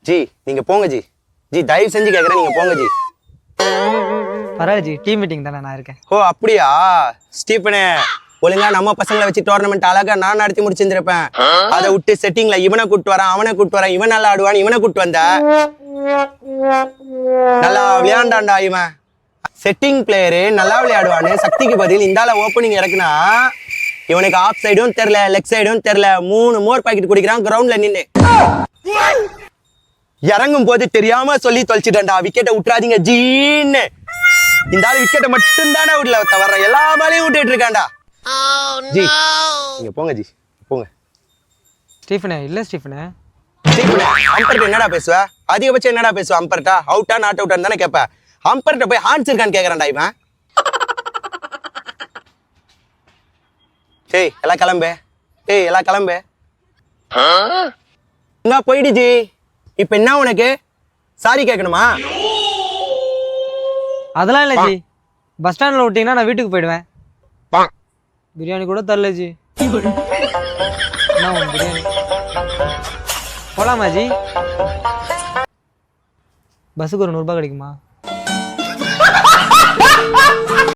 G நீங்க போங்க G. G தயவு செஞ்சு கேக்குறேன், நீங்க போங்க ஜி. பரவாயில்ல ஜி, டீம் மீட்டிங் தானே நான் இருக்கேன். ஓ அப்படியா? ஸ்டீபனே, ஒழுங்கா நம்ம பசங்களை வச்சு டோர்னமெண்ட் அழகா நான் நடத்தி முடிச்சிருப்பேன். அதை விட்டு செட்டிங்ல இவனை கூட்டு வரேன், அவனை கூட்டு வரேன், இவன் நல்லா ஆடுவான், இவனை கூட்டு வந்த நல்லா விளையாண்டான்டா இவன். செட்டிங் பிளேயரு நல்லா விளையாடுவான்னு சக்திக்கு பதில் இந்தால ஓப்பனிங் இறக்குனா இவனுக்கு ஆஃப் சைடும் தெரியல, லெக் சைடும் தெரியல, 3 மோர் பாக்கெட் குடிக்கிறான் கிரவுண்ட்ல நின்று. இறங்கும் போது தெரியாம சொல்லி தொலைச்சிட்டா, விக்கெட்டை விட்டுறாதீங்க ஜீன்னு. இந்த ஆள் விக்கெட்டை மட்டும் தானே விடல, தவிர எல்லா பாலையும் விட்டுட்டு இருக்காண்டா. ஜி நீங்க போங்க ஜி, போங்க. ஸ்டீஃபனே இல்ல ஸ்டீஃபனே, அம்பர்ட்ட என்னடா பேசுவ? அதிகபட்சம் என்னடா பேசுவ? அம்பர்ட்டா அவுட்டா நாட் அவுட்டான்னு தானே கேட்ப. அம்பர்ட்ட போய் ஹான்ஸ் இருக்கான்னு கேக்குறான்டா இவன். டேய் எல்லாம் கிளம்பு, டேய் எல்லாம் கிளம்பு. இங்க போயிடுச்சு. இப்ப என்ன உனக்கு சாரி கேட்கணுமா? அதெல்லாம் இல்லை ஜி. பஸ் ஸ்டாண்டில் விட்டீங்கன்னா நான் வீட்டுக்கு போயிடுவேன். பிரியாணி கூட தரல ஜி. என்ன பிரியாணி போலாமா ஜி? பஸ்ஸுக்கு ஒரு 100 ரூபாய் கிடைக்குமா?